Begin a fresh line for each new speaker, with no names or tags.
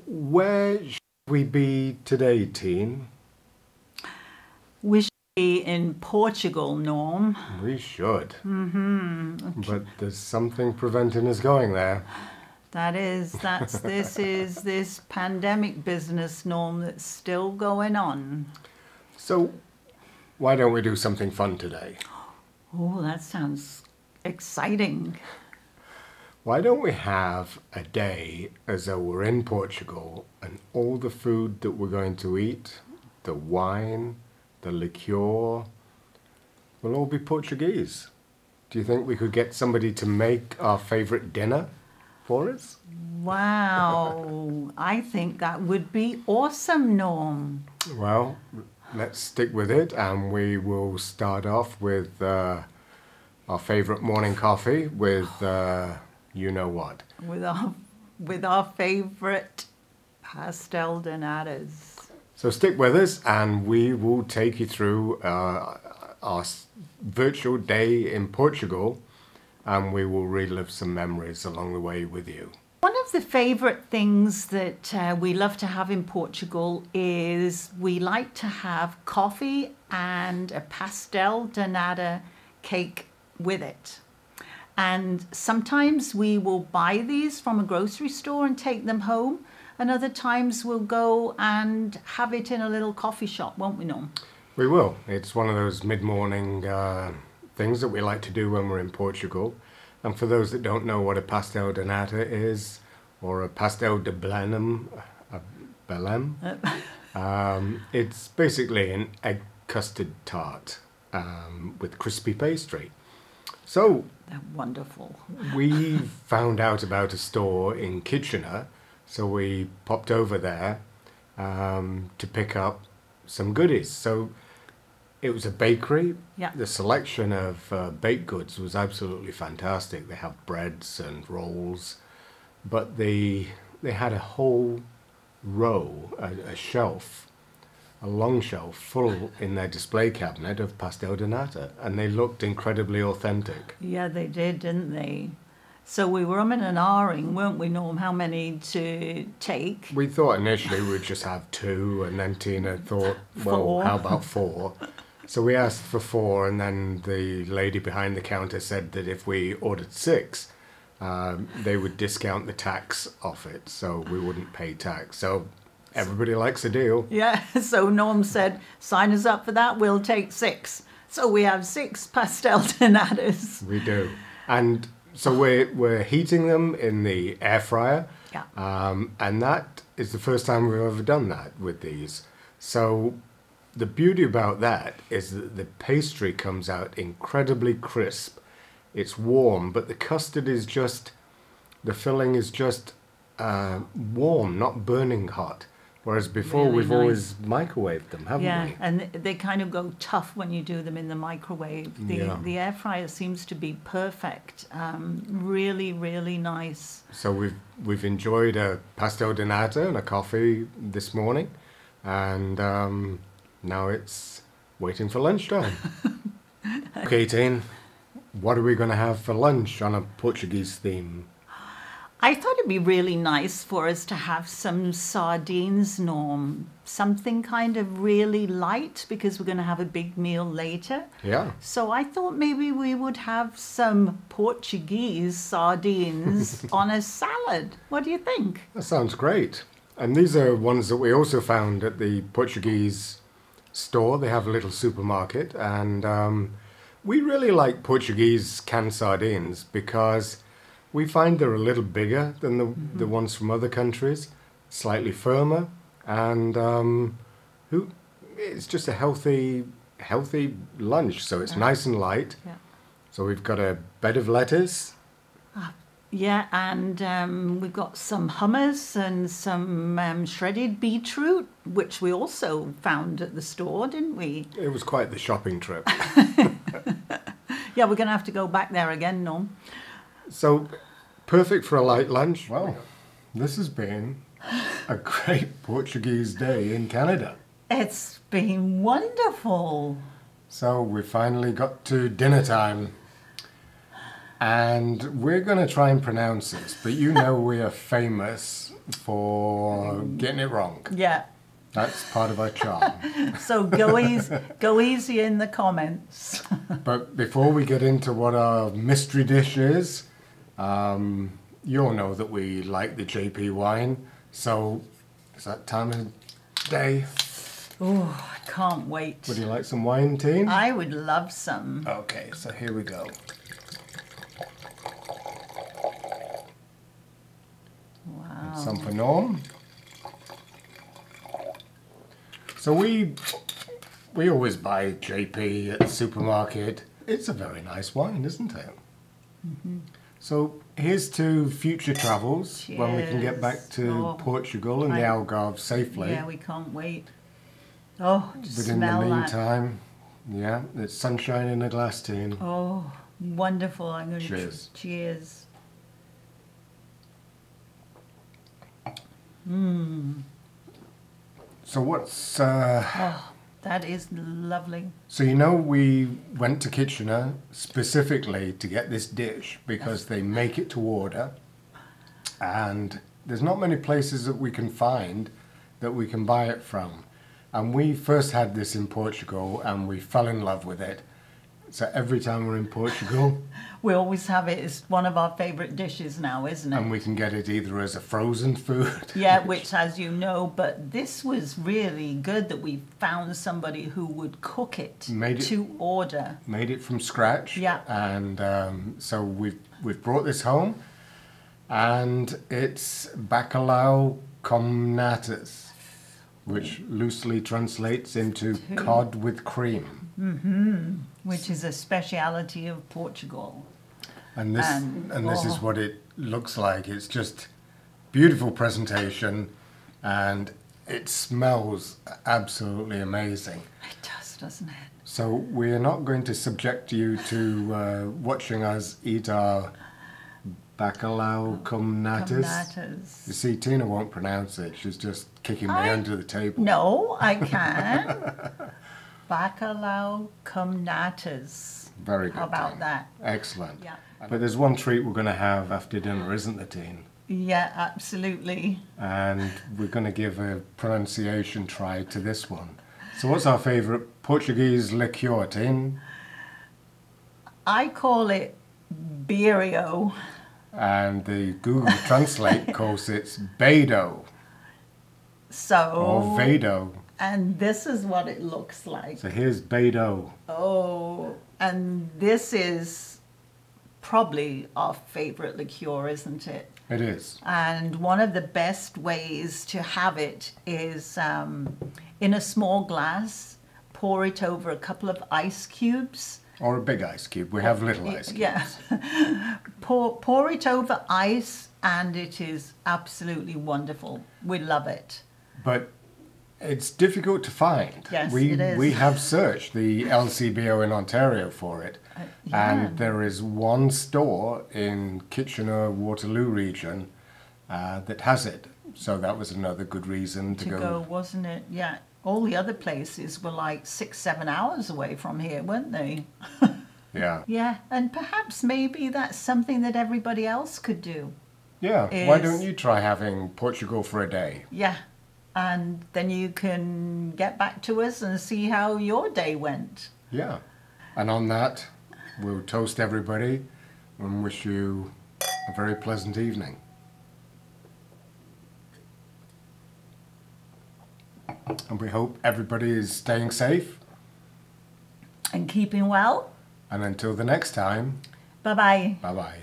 Where should we be today, Teen?
We should be in Portugal, Norm.
We should. But there's something preventing us going there.
This is this pandemic business, Norm, that's still going on.
So, why don't we do something fun today?
Oh, that sounds exciting.
Why don't we have a day as though we're in Portugal and all the food that we're going to eat, the wine, the liqueur, will all be Portuguese? Do you think we could get somebody to make our favourite dinner for us?
Wow, I think that would be awesome, Norm.
Well, let's stick with it, and we will start off with our favourite morning coffee with you know what.
With our favourite Pastel de Natas.
So stick with us, and we will take you through our virtual day in Portugal, and we will relive some memories along the way with you.
One of the favourite things that we love to have in Portugal is we like to have coffee and a pastel de nata cake with it. And sometimes we will buy these from a grocery store and take them home, and other times we'll go and have it in a little coffee shop, won't we, Norm?
We will. It's one of those mid-morning things that we like to do when we're in Portugal. And for those that don't know what a pastel de nata is, or a pastel de Belém, it's basically an egg custard tart with crispy pastry. So
they're wonderful.
We found out about a store in Kitchener, so we popped over there to pick up some goodies. So it was a bakery.
Yeah.
The selection of baked goods was absolutely fantastic. They have breads and rolls, but they had a whole row, a shelf, a long shelf full in their display cabinet of pastel de nata, and they looked incredibly authentic.
Yeah, they did, didn't they? So we were umming and ahhing, weren't we, Norm, how many to take?
We thought initially we'd just have 2, and then Tina thought, well,
4.
How about 4? So we asked for 4, and then the lady behind the counter said that if we ordered 6, they would discount the tax off it, so we wouldn't pay tax. So everybody likes a deal.
Yeah, so Norm said, sign us up for that, we'll take 6. So we have 6 pastel de natas.
We do. And so we're heating them in the air fryer.
Yeah.
And that is the first time we've ever done that with these. So the beauty about that is that the pastry comes out incredibly crisp. It's warm, but the custard is just, the filling is just warm, not burning hot. Whereas before
Really
we've
nice.
always microwaved them, haven't
Yeah,
we?
and they kind of go tough when you do them in the microwave. The air fryer seems to be perfect. Really, really nice.
So we've enjoyed a pastel de nata and a coffee this morning, and now it's waiting for lunchtime. Okay, Teen, what are we going to have for lunch on a Portuguese theme?
I thought it'd be really nice for us to have some sardines, Norm. Something kind of really light because we're going to have a big meal later.
Yeah.
So I thought maybe we would have some Portuguese sardines on a salad. What do you think?
That sounds great. And these are ones that we also found at the Portuguese store. They have a little supermarket, and we really like Portuguese canned sardines because we find they're a little bigger than the ones from other countries, slightly firmer, and it's just a healthy lunch. So it's nice and light.
Yeah.
So we've got a bed of lettuce.
Yeah, and we've got some hummus and some shredded beetroot, which we also found at the store, didn't we?
It was quite the shopping trip.
Yeah, we're going to have to go back there again, Norm.
So, perfect for a light lunch. Well, this has been a great Portuguese day in Canada.
It's been wonderful.
So, we finally got to dinner time. And we're going to try and pronounce this, but you know we are famous for getting it wrong.
Yeah.
That's part of our charm.
So go easy in the comments.
But before we get into what our mystery dish is, you all know that we like the JP wine. So it's that time of day.
Oh, I can't wait.
Would you like some wine, Teen?
I would love some.
Okay, so here we go.
Wow.
Some for Norm. So we always buy JP at the supermarket. It's a very nice wine, isn't it? Mm-hmm. So here's to future travels.
Cheers.
When we can get back to Portugal and the Algarve safely.
Yeah, we can't wait. Oh, just
But in
smell
the
that.
meantime, yeah, it's sunshine in a glass, Teen.
Oh, wonderful. I'm going to
Cheers.
Cheers.
So what's...
Oh, that is lovely.
So you know we went to Kitchener specifically to get this dish because they make it to order, and there's not many places that we can find that we can buy it from. And we first had this in Portugal and we fell in love with it. So every time we're in Portugal,
We always have it. It's one of our favourite dishes now, isn't it?
and we can get it either as a frozen food.
Yeah, which, as you know, but this was really good that we found somebody who would cook it
Made it-
to order.
Made it from scratch.
Yeah.
And so we've brought this home, and it's Bacalhau com Natas, which loosely translates into cod with cream.
Which is a speciality of Portugal.
And this
And-
this is what it looks like. It's just beautiful presentation, and it smells absolutely amazing.
It does, doesn't it?
So we are not going to subject you to watching us eat our Bacalhau cum natas.
Natas.
You see, Tina won't pronounce it. She's just kicking me under the table.
No, I can. Bacalhau cum natas.
Very good.
How about
Tina.
that?
Excellent.
Yeah.
But there's one treat we're going to have after dinner, isn't there, Tina?
Yeah, absolutely.
And we're going to give a pronunciation try to this one. So what's our favourite Portuguese liqueur, Tina?
I call it birrio.
And the Google Translate calls it Bedo
So.
or Vado.
And this is what it looks like.
So here's Bedo.
Oh, and this is probably our favorite liqueur, isn't it?
It is.
And one of the best ways to have it is in a small glass, pour it over a couple of ice cubes.
Or a big ice cube. We have little ice cubes.
Yeah. pour it over ice, and it is absolutely wonderful. We love it.
But it's difficult to find.
Yes,
we,
it is.
We have searched the LCBO in Ontario for it.
Yeah.
And there is one store in Kitchener-Waterloo region that has it. So that was another good reason to go.
Wasn't it? Yeah. All the other places were like 6-7 hours away from here, weren't they?
Yeah.
Yeah, and perhaps maybe that's something that everybody else could do.
Yeah. Why
Is-
don't you try having Portugal for a day?
Yeah, and then you can get back to us and see how your day went.
Yeah. And on that, we'll toast everybody and wish you a very pleasant evening. And we hope everybody is staying safe.
And keeping well.
And until the next time,
Bye-bye.
bye-bye.